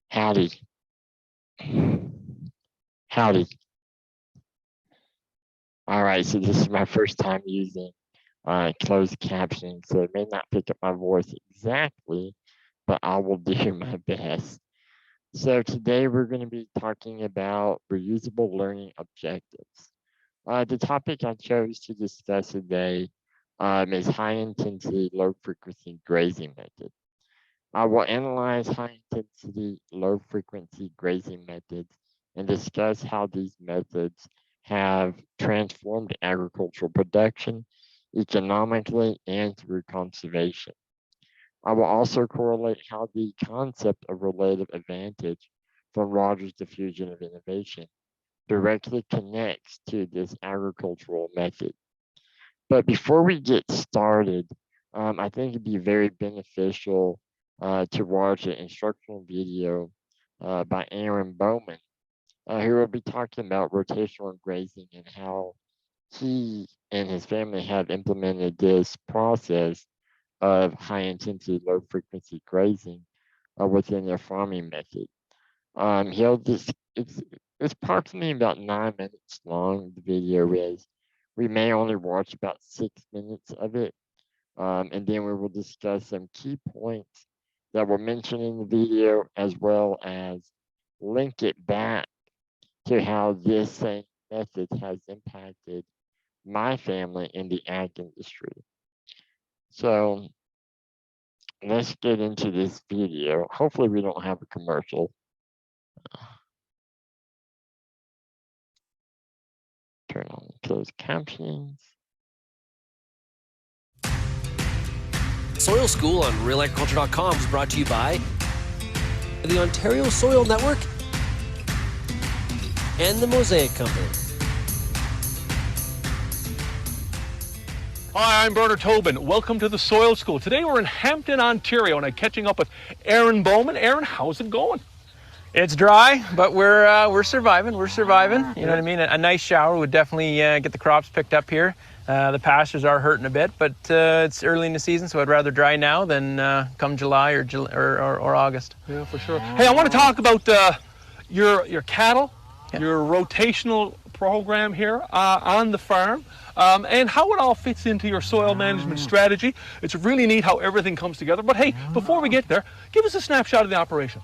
Howdy. Howdy. All right, so this is my first time using closed captioning, so it may not pick up my voice exactly, but I will do my best. So today we're going to be talking about reusable learning objectives. The topic I chose to discuss today is high intensity, low frequency grazing method. I will analyze high intensity, low frequency grazing methods and discuss how these methods have transformed agricultural production economically and through conservation. I will also correlate how the concept of relative advantage from Rogers' diffusion of innovation directly connects to this agricultural method. But before we get started, I think it'd be very beneficial to watch an instructional video by Aaron Bowman, who will be talking about rotational grazing and how he and his family have implemented this process of high intensity, low frequency grazing within their farming method. He'll just, it's approximately about 9 minutes long, the video is. We may only watch about 6 minutes of it. And then we will discuss some key points that were mentioned in the video, as well as link it back to how this same method has impacted my family in the ag industry. So let's get into this video. Hopefully we don't have a commercial. Turn on closed captions. Soil School on realagriculture.com is brought to you by the Ontario Soil Network and the Mosaic Company. Hi, I'm Bernard Tobin. Welcome to the Soil School. Today we're in Hampton, Ontario, and I'm catching up with Aaron Bowman. Aaron, how's it going? It's dry, but we're surviving. We're surviving. You know what I mean? A nice shower would definitely get the crops picked up here. The pastures are hurting a bit, but it's early in the season, so I'd rather dry now than come July or August. Yeah, for sure. Hey, I want to talk about your cattle, your rotational program here on the farm, and how it all fits into your soil management strategy. It's really neat how everything comes together. But hey, before we get there, give us a snapshot of the operation.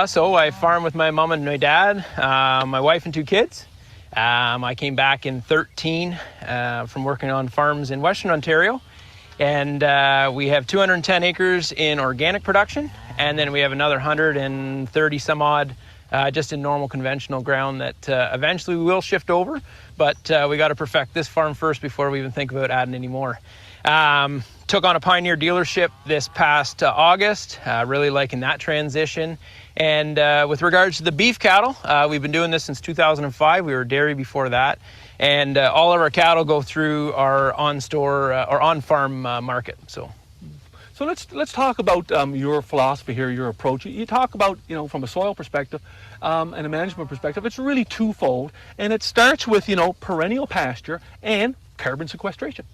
So I farm with my mom and my dad, my wife and two kids. I came back in 2013 from working on farms in Western Ontario, and we have 210 acres in organic production, and then we have another 130 some odd just in normal conventional ground that eventually we will shift over, but we got to perfect this farm first before we even think about adding any more. Took on a Pioneer dealership this past August, really liking that transition. And with regards to the beef cattle, we've been doing this since 2005. We were dairy before that. And all of our cattle go through our on-store or on-farm market. So let's talk about your philosophy here, your approach. You talk about, from a soil perspective and a management perspective, it's really twofold. And it starts with, perennial pasture and carbon sequestration.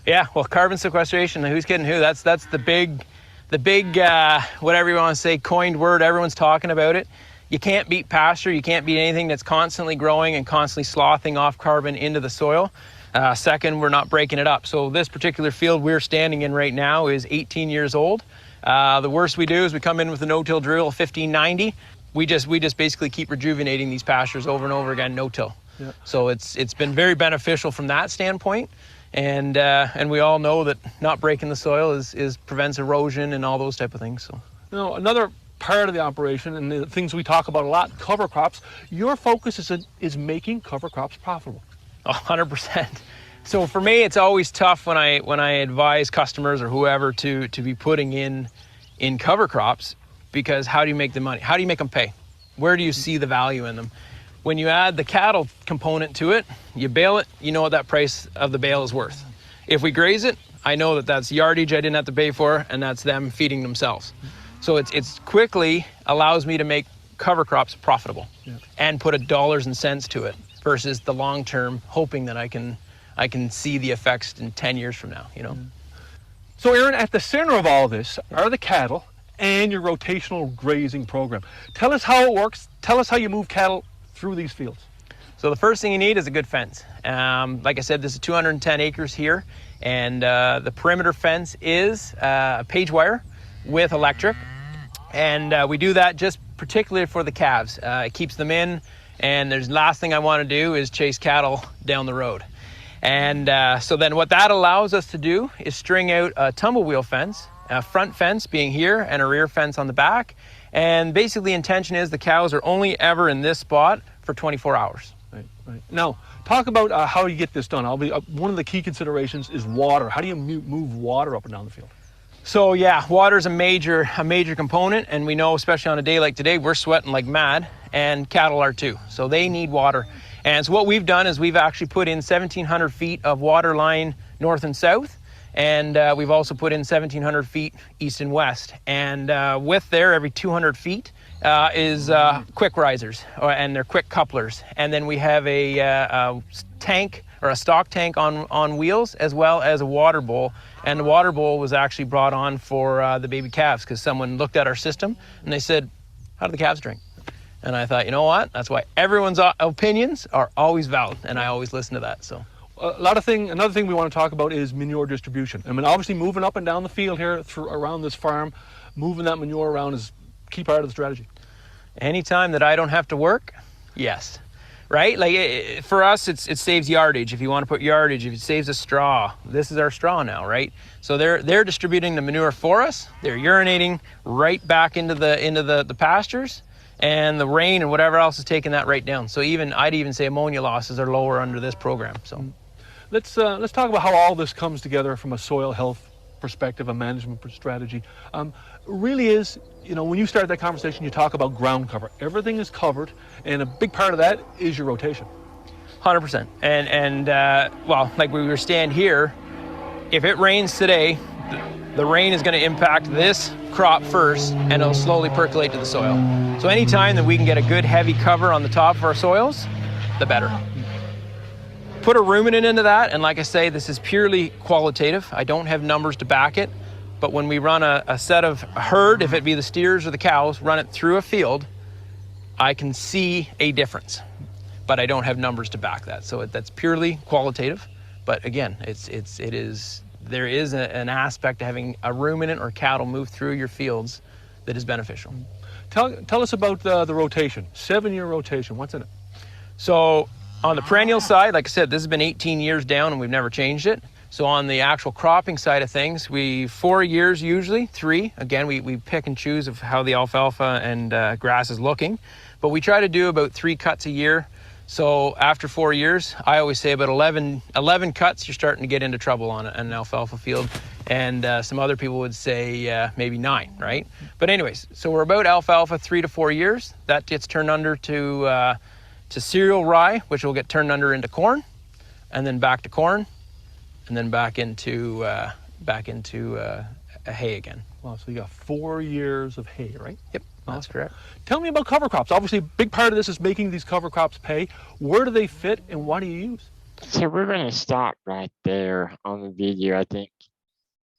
Yeah, well, carbon sequestration, who's kidding who? That's the big whatever you want to say, coined word. Everyone's talking about it. You can't beat pasture. You can't beat anything that's constantly growing and constantly sloughing off carbon into the soil. Second, we're not breaking it up. So this particular field we're standing in right now is 18 years old. The worst we do is we come in with a no-till drill, 1590. We just basically keep rejuvenating these pastures over and over again, no-till. Yep. So it's been very beneficial from that standpoint. And we all know that not breaking the soil is prevents erosion and all those type of things. So, another part of the operation and the things we talk about a lot, cover crops. Your focus is making cover crops profitable. 100%. So for me, it's always tough when I advise customers or whoever to be putting in cover crops, because how do you make the money? How do you make them pay? Where do you see the value in them? When you add the cattle component to it, you bale it, you know what that price of the bale is worth. If we graze it, I know that that's yardage I didn't have to pay for, and that's them feeding themselves. So it's quickly allows me to make cover crops profitable and put a dollars and cents to it versus the long term, hoping that I can see the effects in 10 years from now, So Aaron, at the center of all this are the cattle and your rotational grazing program. Tell us how it works. Tell us how you move cattle through these fields. So the first thing you need is a good fence. Like I said, this is 210 acres here, and the perimeter fence is page wire with electric, and we do that just particularly for the calves. It keeps them in, and the last thing I want to do is chase cattle down the road. And so then what that allows us to do is string out a tumble wheel fence, a front fence being here and a rear fence on the back. And basically the intention is the cows are only ever in this spot for 24 hours. Right. Now, talk about how you get this done. One of the key considerations is water. How do you move water up and down the field? So yeah, water is a major component, and we know, especially on a day like today, we're sweating like mad, and cattle are too. So they need water. And so what we've done is we've actually put in 1,700 feet of water line north and south, and we've also put in 1,700 feet east and west. And with there, every 200 feet is quick risers, and they're quick couplers. And then we have a tank or a stock tank on wheels, as well as a water bowl. And the water bowl was actually brought on for the baby calves, because someone looked at our system and they said, how do the calves drink? And I thought, you know what? That's why everyone's opinions are always valid, and I always listen to that. So another thing we want to talk about is manure distribution. I mean, obviously moving up and down the field here around this farm, moving that manure around is a key part of the strategy. Anytime that I don't have to work, yes. Right? Like for us, it saves yardage. If you want to put yardage, if it saves a straw, this is our straw now, right? So they're distributing the manure for us. They're urinating right back into the pastures, and the rain and whatever else is taking that right down. So I'd even say ammonia losses are lower under this program. So let's talk about how all this comes together from a soil health perspective, a management strategy. Really is, when you start that conversation, you talk about ground cover. Everything is covered, and a big part of that is your rotation. 100%. And well, like we were standing here, if it rains today, the rain is going to impact this crop first, and it'll slowly percolate to the soil. So anytime that we can get a good heavy cover on the top of our soils, the better. Put a ruminant into that, and like I say, this is purely qualitative. I don't have numbers to back it, but when we run a set of herd, if it be the steers or the cows, run it through a field, I can see a difference, but I don't have numbers to back that. So that's purely qualitative. But again, there is an aspect to having a ruminant or cattle move through your fields that is beneficial. Tell us about the rotation, 7-year rotation. What's in it? So on the perennial side, like I said, this has been 18 years down and we've never changed it. So on the actual cropping side of things, 4 years usually, 3. Again, we pick and choose of how the alfalfa and grass is looking, but we try to do about 3 cuts a year. So after 4 years, I always say about 11 cuts, you're starting to get into trouble on an alfalfa field. And some other people would say maybe 9, right? But anyways, so we're about alfalfa 3 to 4 years. That gets turned under to cereal rye, which will get turned under into corn, and then back to corn, and then back into a hay again. Wow, so you got 4 years of hay, right? Yep, that's correct. Tell me about cover crops. Obviously, a big part of this is making these cover crops pay. Where do they fit, and what do you use? So we're going to stop right there on the video. I think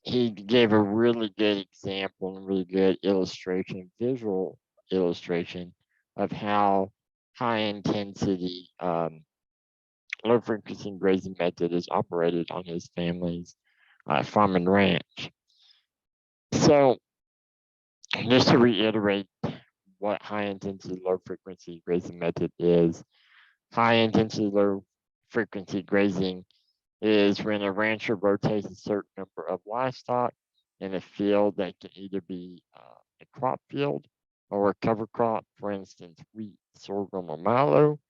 he gave a really good example and really good illustration, visual illustration of how high intensity low frequency grazing method is operated on his family's farm and ranch. So just to reiterate what high intensity low frequency grazing method is, high intensity low frequency grazing is when a rancher rotates a certain number of livestock in a field that can either be a crop field or a cover crop, for instance, wheat, sorghum, or milo,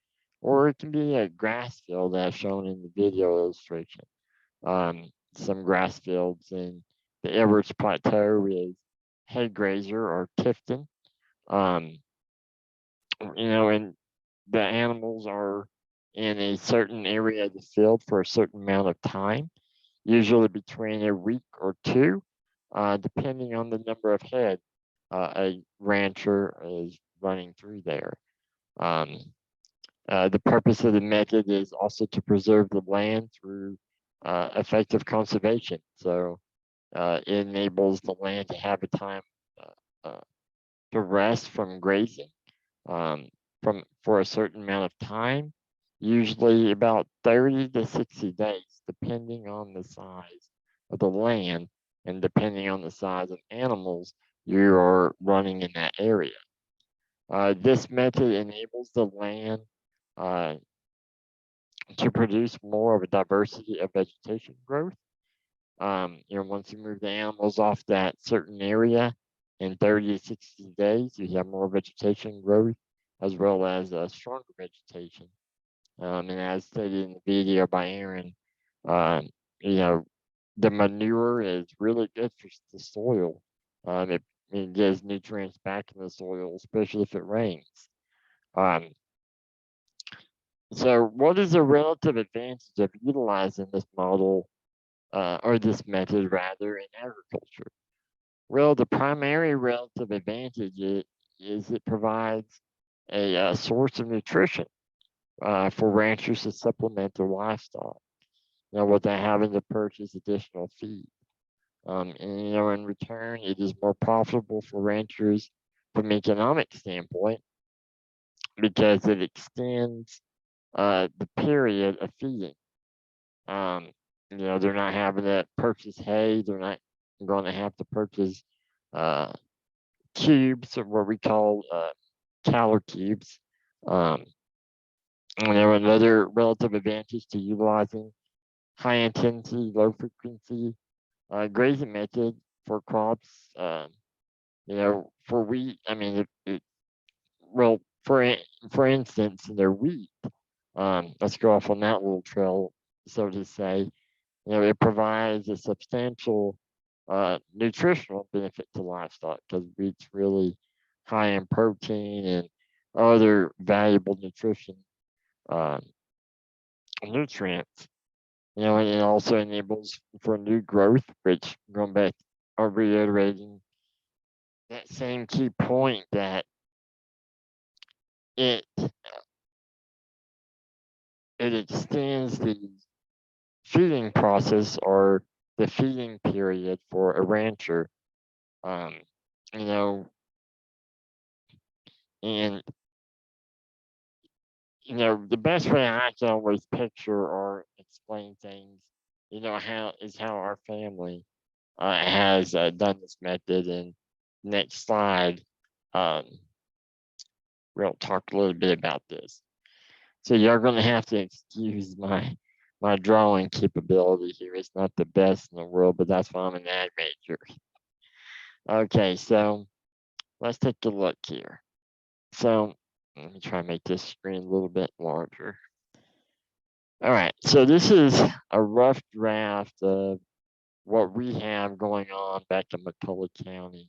or it can be a grass field as shown in the video illustration. Some grass fields in the Edwards Plateau is hay grazer or Tifton. And the animals are in a certain area of the field for a certain amount of time, usually between a week or 2, depending on the number of head a rancher is running through there. The purpose of the method is also to preserve the land through effective conservation. So it enables the land to have a time uh, to rest from grazing for a certain amount of time, usually about 30 to 60 days, depending on the size of the land and depending on the size of animals you are running in that area. This method enables the land uh, to produce more of a diversity of vegetation growth. Once you move the animals off that certain area in 30 to 60 days, you have more vegetation growth as well as stronger vegetation. And as stated in the video by Aaron, uh, you know, the manure is really good for the soil. It gives nutrients back in the soil, especially if it rains. Um, so, what is the relative advantage of utilizing this model or this method rather in agriculture? Well, the primary relative advantage is it provides a source of nutrition for ranchers to supplement their livestock, without having to purchase additional feed. And in return, it is more profitable for ranchers from an economic standpoint because it extends the period of feeding. They're not having to purchase hay. They're not going to have to purchase uh, cubes, or what we call calorie cubes. Um, Another relative advantage to utilizing high intensity, low frequency grazing method for crops. For wheat, I mean, well, for instance, their wheat. Let's go off on that little trail, so to say. It provides a substantial nutritional benefit to livestock because wheat's really high in protein and other valuable uh, nutrients. And it also enables for new growth, which going back or reiterating that same key point that it it extends the feeding process or the feeding period for a rancher. Um, you know, and the best way I can always picture or explain things, how our family has done this method. And next slide, um, we'll talk a little bit about this. So you're going to have to excuse my drawing capability here. It's not the best in the world, but that's why I'm an ag major. Okay, so let's take a look here. So let me try and make this screen a little bit larger. All right, so this is a rough draft of what we have going on back in McCullough County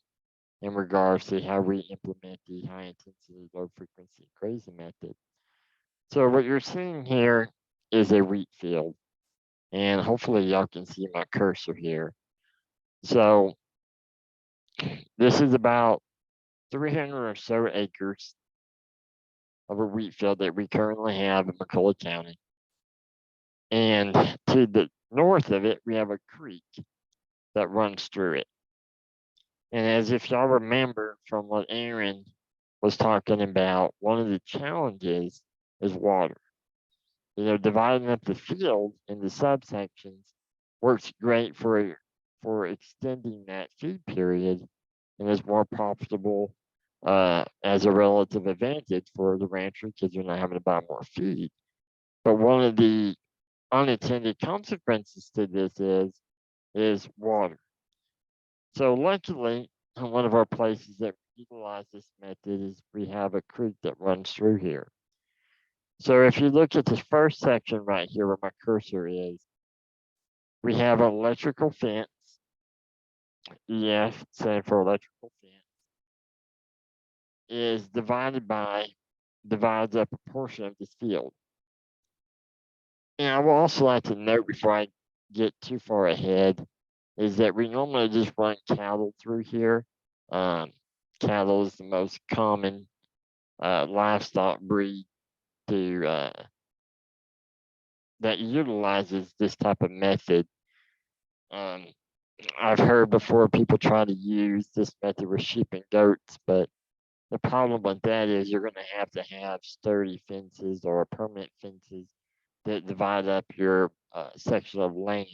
in regards to how we implement the high intensity, low frequency grazing method. So what you're seeing here is a wheat field, and hopefully y'all can see my cursor here. So this is about 300 or so acres of a wheat field that we currently have in McCullough County. And to the north of it, we have a creek that runs through it. And as if y'all remember from what Aaron was talking about, one of the challenges is water. Dividing up the field into subsections works great for extending that feed period and is more profitable as a relative advantage for the rancher because you're not having to buy more feed. But one of the unintended consequences to this is water. So luckily, one of our places that we utilize this method is we have a creek that runs through here. So if you look at this first section right here where my cursor is, we have an electrical fence. EF, standing for electrical fence, is divides up a portion of this field. And I would also like to note before I get too far ahead is that we normally just run cattle through here. Cattle is the most common livestock breed that utilizes this type of method. I've heard before people try to use this method with sheep and goats, but the problem with that is you're going to have sturdy fences or permanent fences that divide up your section of land.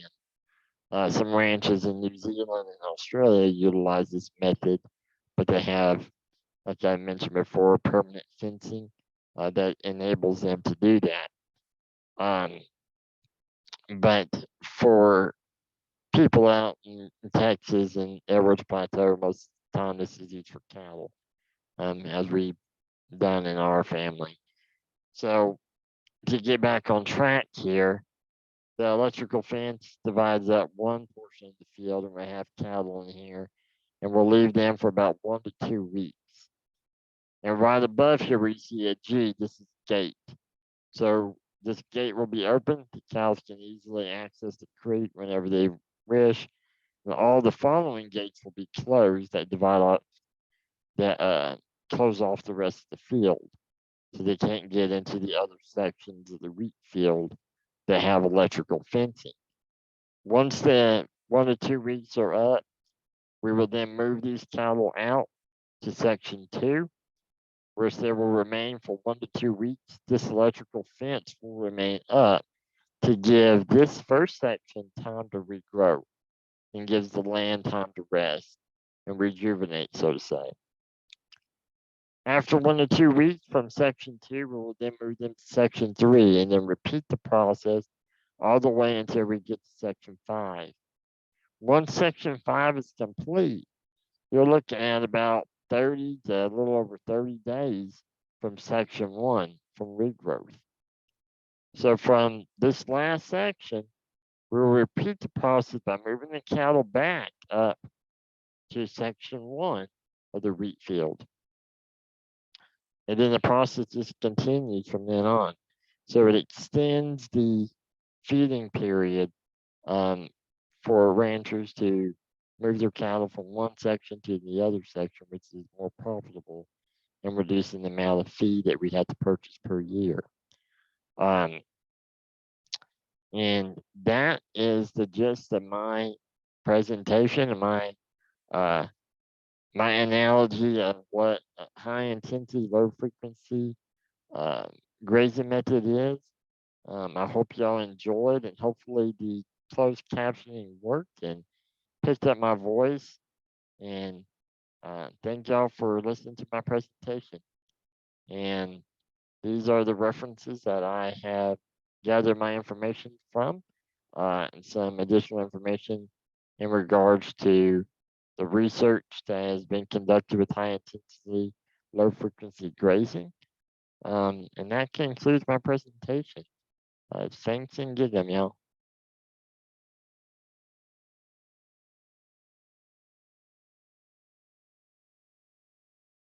Some ranches in New Zealand and Australia utilize this method, but they have, like I mentioned before, permanent fencing that enables them to do that. Um, but for people out in Texas and Edwards Plateau, most of the time this is used for cattle, as we've done in our family. So to get back on track here, the electrical fence divides up one portion of the field, and we have cattle in here, and we'll leave them for about 1 to 2 weeks. And right above here, we see a G. This is gate. So this gate will be open. The cows can easily access the creek whenever they wish. And all the following gates will be closed that divide up, that close off the rest of the field, so they can't get into the other sections of the wheat field that have electrical fencing. Once the 1 to 2 weeks are up, we will then move these cattle out to section 2, where they will remain for 1 to 2 weeks. This electrical fence will remain up to give this first section time to regrow and gives the land time to rest and rejuvenate, so to say. After 1 to 2 weeks from section 2, we will then move them to section 3 and then repeat the process all the way until we get to section 5. Once section 5 is complete, you're looking at about 30 to a little over 30 days from section 1 from regrowth. So from this last section, we'll repeat the process by moving the cattle back up to section 1 of the wheat field. And then the process just continues from then on. So it extends the feeding period for ranchers to move their cattle from one section to the other section, which is more profitable and reducing the amount of feed that we had to purchase per year. And that is the gist of my presentation and my analogy of what a high intensity, low frequency grazing method is. I hope y'all enjoyed, and hopefully the closed captioning worked and picked up my voice. And thank y'all for listening to my presentation. And these are the references that I have gathered my information from, and some additional information in regards to the research that has been conducted with high intensity, low frequency grazing. And that concludes my presentation. Thanks and give them, y'all.